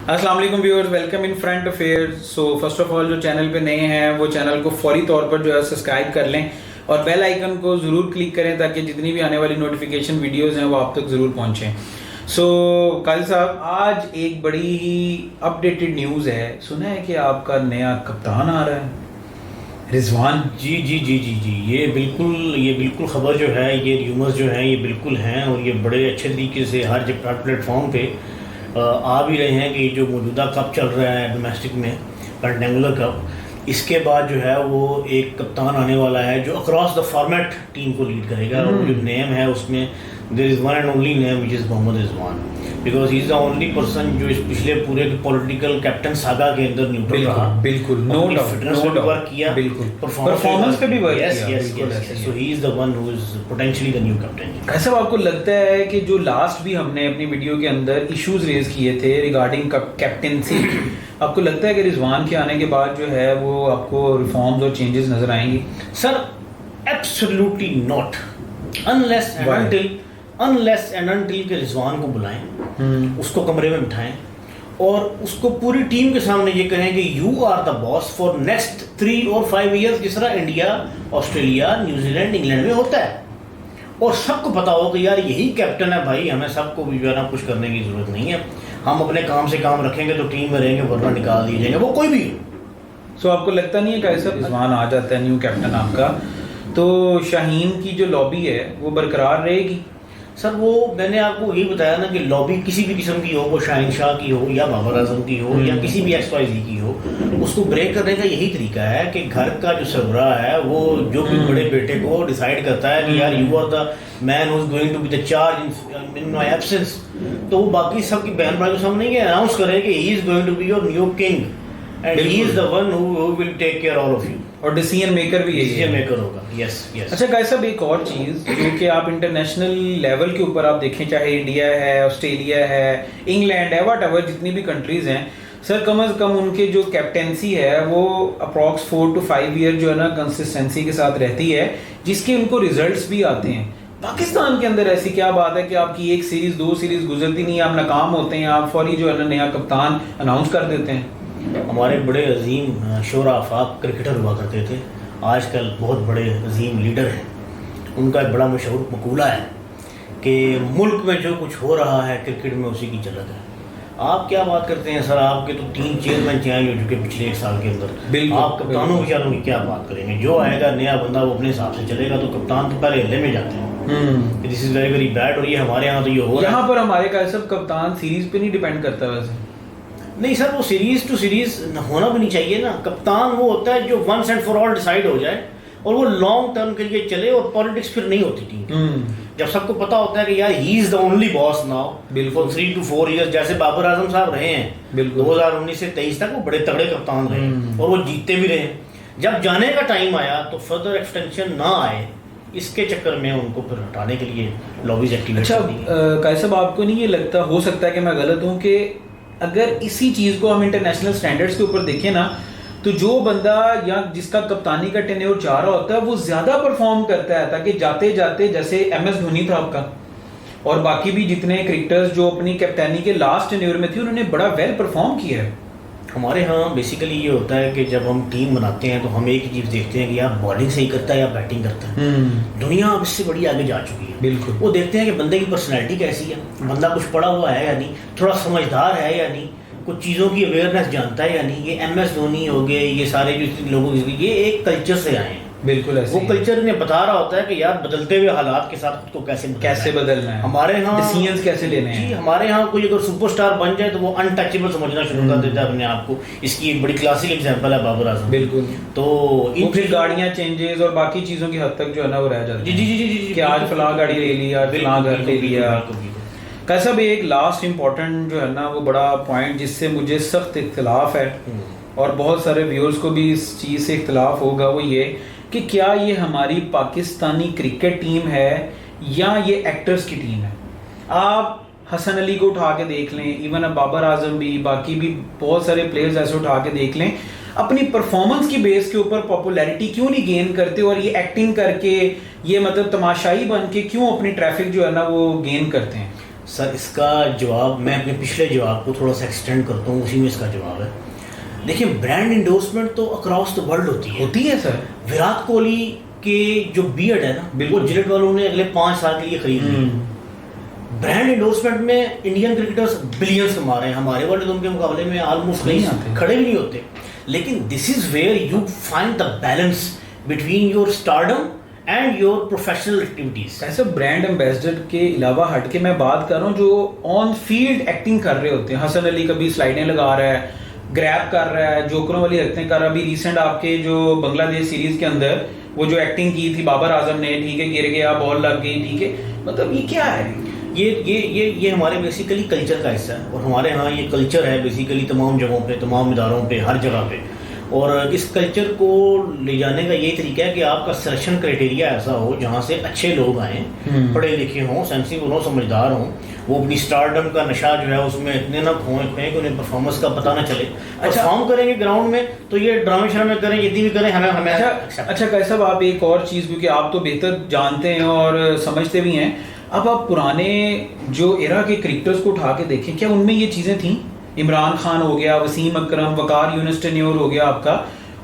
अस्सलाम वालेकुम viewers, welcome in front affairs. So first of all जो चैनल पे नए हैं वो चैनल को फौरी तौर पर जो है सब्सक्राइब कर लें और बेल आइकन को ज़रूर क्लिक करें ताकि जितनी भी आने वाली नोटिफिकेशन वीडियोस हैं वो आप तक ज़रूर पहुंचें। सो काजी साहब, आज एक बड़ी ही अपडेटेड न्यूज़ है। सुना है कि आपका नया कप्तान आ रहा है, रिजवान। जी, ये बिल्कुल खबर जो है, ये र्यूमर्स जो हैं ये बिल्कुल हैं और ये बड़े अच्छे तरीके से हर प्लेटफॉर्म पे आ भी रहे हैं कि जो मौजूदा कप चल रहा है डोमेस्टिक में, रेक्टेंगुलर कप, इसके बाद जो है वो एक कप्तान आने वाला है जो अक्रॉस द फॉर्मेट टीम को लीड करेगा। और जो नेम है उसमें there is one and only name which is Mohammad Rizwan, because he is the only person जो इस पिछले पूरे पॉलिटिकल कैप्टन सागा के अंदर न्यूट्रल रहा। बिल्कुल, नो डाउट, फिटनेस पे वर्क किया, बिल्कुल परफॉर्मेंस पे भी वर्क किया। So he is the one who is potentially the new captain. ऐसा आपको लगता है कि जो लास्ट भी हमने अपनी वीडियो के अंदर इश्यूज रेज किए थे रिगार्डिंग कैप्टेंसी, आपको लगता है कि रिजवान के आने के बाद जो है वो आपको रिफॉर्म्स और चेंजेस नजर आएंगी? Sir absolutely not, unless and until के रिजवान को बुलाएं, उसको कमरे में बिठाएं और उसको पूरी टीम के सामने ये कहें कि you are the boss for next 3 और 5 ईयर्स, जिस तरह इंडिया, ऑस्ट्रेलिया, न्यूजीलैंड, इंग्लैंड में होता है। और सबको पता हो कि यार यही कैप्टन है भाई, हमें सबको भी जो है ना कुछ करने की जरूरत नहीं है, हम अपने काम से काम रखेंगे तो टीम में रहेंगे, वरना निकाल दिए जाएंगे, वो कोई भी हो। सो आपको लगता नहीं है कि ऐसा रिजवान आ जाता है न्यू कैप्टन आपका तो शाहीन की जो लॉबी है वो बरकरार रहेगी? सर वो मैंने आपको यही बताया ना कि लॉबी किसी भी किस्म की हो, वो शाहीन शाह की हो या बाबर आजम की हो या किसी भी XYZ की हो, उसको ब्रेक करने का यही तरीका है कि घर का जो सरबराह है वो जो भी बड़े बेटे को डिसाइड करता है कि यार you are the man who is going to be the charge in my absence, तो वो बाकी सबकी बहन भाई को सामने ये अनाउंस करे कि he is going to be your new king and he is the one who will take care all of you. और डिसीजन मेकर भी डिसीजन मेकर होगा। यस। अच्छा गाइस साहब, एक और चीज जो कि आप इंटरनेशनल लेवल के ऊपर आप देखें, चाहे इंडिया है, ऑस्ट्रेलिया है, इंग्लैंड है, व्हाटएवर जितनी भी कंट्रीज हैं, सर कम से कम उनके जो कैप्टेंसी है वो अप्रॉक्स 4 to 5 ईयर जो है ना कंसिस्टेंसी के साथ रहती है, जिसके उनको रिजल्ट्स भी आते हैं। पाकिस्तान के अंदर ऐसी क्या बात है कि आपकी 1 सीरीज 2 सीरीज गुजरती नहीं है, आप नाकाम होते हैं, आप फौरी जो है ना नया कप्तान अनाउंस कर देते हैं? हमारे बड़े अजीम शोरा आफाक क्रिकेटर हुआ करते थे, आजकल बहुत बड़े अजीम लीडर हैं, उनका एक बड़ा मशहूर मकूला है कि मुल्क में जो कुछ हो रहा है क्रिकेट में उसी की झलक है। आप क्या बात करते हैं सर, आपके तो 3 चेयरमैन चेंज हो चुके पिछले 1 साल के अंदर, आप कप्तानों बेचारों की क्या बात करेंगे? जो आएगा नया बंदा वो अपने हिसाब से चलेगा, तो कप्तान तो पहले हल्ले में जाते हैं। This is very very bad. और ये हमारे यहाँ तो ये हो रहा है। यहाँ पर हमारे का सब कप्तान सीरीज पे नहीं डिपेंड करता वैसे? नहीं सर, वो सीरीज टू सीरीज होना भी नहीं चाहिए ना। कप्तान वो होता है जो once and for all decide हो जाए और वो लॉन्ग टर्म के लिए चले, और पॉलिटिक्स फिर नहीं होती टीम। जब सबको पता होता है कि यार ही is the only boss now बिल्कुल 3 to 4 ईयर्स, जैसे बाबर आजम साहब रहे हैं 2019 से 23 तक, वो बड़े तगड़े कप्तान रहे हैं और वो जीतते भी रहे। जब जाने का टाइम आया तो फर्दर एक्सटेंशन ना आए, इसके चक्कर में उनको फिर हटाने के लिए लॉबीज एक्टिवेट। अच्छा कैसे आपको नहीं ये लगता, हो सकता है कि मैं गलत हूँ, कि अगर इसी चीज को हम इंटरनेशनल स्टैंडर्ड्स के ऊपर देखें ना, तो जो बंदा या जिसका कप्तानी का टेन्योर जा रहा होता है वो ज्यादा परफॉर्म करता है, ताकि जाते जाते जैसे MS धोनी था आपका और बाकी भी जितने क्रिकेटर्स जो अपनी कप्तानी के लास्ट टेन्योर में थे, उन्होंने बड़ा वेल परफॉर्म किया है। हमारे यहाँ बेसिकली ये होता है कि जब हम टीम बनाते हैं तो हम एक ही चीज़ देखते हैं कि यार बॉलिंग सही करता है या बैटिंग करता है। दुनिया अब इससे बड़ी आगे जा चुकी है। बिल्कुल। वो देखते हैं कि बंदे की पर्सनैलिटी कैसी है, बंदा कुछ पढ़ा हुआ है या नहीं, थोड़ा समझदार है या नहीं, कुछ चीज़ों की अवेयरनेस जानता है या नहीं। ये MS धोनी हो गए, ये सारे जो लोगों की, ये एक कल्चर से आए हैं। बिल्कुल ऐसे वो कल्चर ने बता रहा होता है कि यार बदलते हुए हालात के साथ खुद को कैसे बदलना है, हमारे यहाँ डिसीजंस कैसे लेने हैं। हमारे यहाँ कोई अगर सुपरस्टार बन जाए तो वो अनटचेबल समझना शुरू कर देता है अपने आप को। इसकी एक बड़ी क्लासिक एग्जांपल है बाबर आजम। बिल्कुल। तो इन फिर गाड़ियां चेंजेस और बाकी चीजों की हद तक जो है ना वो रह जाती है। जी कि आज फलां गाड़ी ले ली, आज फलां घर ले लिया। कैसा भी एक लास्ट इम्पोर्टेंट जो है ना वो बड़ा पॉइंट जिससे मुझे सख्त इख्तिलाफ है और बहुत सारे व्यूअर्स को भी इस चीज़ से इख्तिलाफ होगा, वो ये कि क्या ये हमारी पाकिस्तानी क्रिकेट टीम है या ये एक्टर्स की टीम है? आप हसन अली को उठा के देख लें, इवन अब बाबर आजम भी, बाकी भी बहुत सारे प्लेयर्स ऐसे उठा के देख लें, अपनी परफॉर्मेंस की बेस के ऊपर पॉपुलैरिटी क्यों नहीं गेन करते और ये एक्टिंग करके, ये मतलब तमाशाई बन के क्यों अपनी ट्रैफिक जो है ना वो गेन करते हैं? सर इसका जवाब मैं अपने पिछले जवाब को थोड़ा सा एक्सटेंड करता हूँ, उसी में इसका जवाब है। देखिए ब्रांड इंडोर्समेंट तो अक्रॉस द वर्ल्ड होती है सर। विराट कोहली के जो बियर्ड है ना, वो जिलेट वालों ने अगले 5 साल के लिए खरीद ली। ब्रांड इंडोर्समेंट में इंडियन क्रिकेटर्स बिलियंस कमा रहे हैं, हमारे वाले तो उनके मुकाबले में ऑलमोस्ट नहीं खड़े भी नहीं होते। लेकिन this is where you find the balance between your stardom and your professional activities. ऐसे ब्रांड एम्बेसडर के अलावा हट के मैं बात कर रहा हूँ जो ऑन फील्ड एक्टिंग कर रहे होते हैं। हसन अली कभी स्लाइडें लगा रहा है, ग्रैब कर रहा है, जोकरों वाली हरकतें कर रहा है। अभी रिसेंट आपके जो बांग्लादेश सीरीज के अंदर वो जो एक्टिंग की थी बाबर आजम ने, ठीक है, गिर गया, बॉल लग गई, ठीक है, मतलब ये क्या है? ये हमारे बेसिकली कल्चर का हिस्सा है, और हमारे यहाँ ये कल्चर है बेसिकली तमाम जगहों पे, तमाम इदारों पे, हर जगह पे। और इस कल्चर को ले जाने का यही तरीका है कि आपका सिलेक्शन क्राइटेरिया ऐसा हो जहाँ से अच्छे लोग आएँ, पढ़े लिखे हों, सेंसिबल हों, समझदार हों, वो अपनी स्टारडम का नशा जो है उसमें इतने ना खोएं कि उन्हें परफॉर्मेंस का पता ना चले। परफॉर्म करेंगे ग्राउंड में तो ये ड्रामे श्रामे करें, यदि भी करें, हमें अच्छा कैसा आप एक और चीज़, क्योंकि आप तो बेहतर जानते हैं और समझते भी हैं, अब आप पुराने जो एरा के क्रिकेटर्स को उठा के देखें, क्या उनमें ये चीज़ें थी? इमरान खान हो गया, वसीम अकरम, वकार यूनुस टेन्योर हो गया आपका,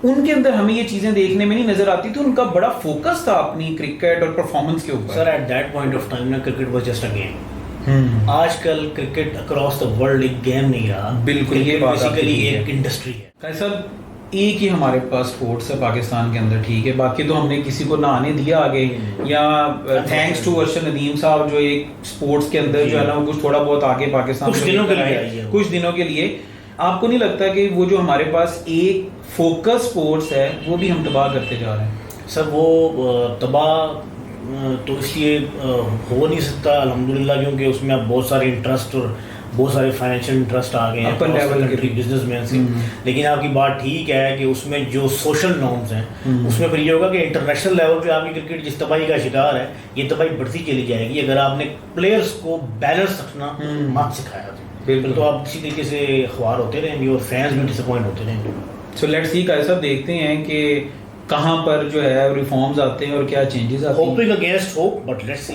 उनके अंदर हमें ये चीजें देखने में नहीं नजर आती थी। उनका बड़ा फोकस था अपनी क्रिकेट और परफॉर्मेंस के ऊपर। Sir at that point of time ना cricket was just a game. आजकल क्रिकेट अक्रॉस द वर्ल्ड एक गेम नहीं रहा, बिल्कुल ये बात बेसिकली एक इंडस्ट्री है। सर एक ही हमारे पास स्पोर्ट्स है पाकिस्तान के अंदर, ठीक है, बाकी तो हमने किसी को ना आने दिया आगे, या थैंक्स टू अर्शद नदीम साहब जो एक स्पोर्ट्स के अंदर जो है ना वो कुछ थोड़ा बहुत आगे पाकिस्तान कुछ दिनों के लिए। आपको नहीं लगता कि वो जो हमारे पास एक फोकस स्पोर्ट्स है वो भी हम तबाह करते जा रहे हैं? सर वो तबाह तो इसलिए हो नहीं सकता अल्हम्दुलिल्लाह, क्योंकि उसमें अब बहुत सारे इंटरेस्ट और बहुत सारे फाइनेंशियल इंटरेस्ट आ गए हैं अपन लेवल के बिजनेसमैन से। लेकिन आपकी बात ठीक है कि उसमें जो सोशल नॉर्म्स हैं उसमें फिर ये होगा कि इंटरनेशनल लेवल पे आपकी क्रिकेट जिस तबाही का शिकार है, ये तबाही बढ़ती चली जाएगी अगर आपने प्लेयर्स को बैलेंस रखना मत सिखाया तो आप इसी तरीके से ख्वार होते रहेंगे और फैंस भी डिसअपॉइंट होते रहेंगे। सो लेट्स सी कैसा देखते हैं कि कहाँ पर जो है रिफॉर्म्स आते हैं और क्या चेंजेस आते हैं। Hopping against hope, but let's see.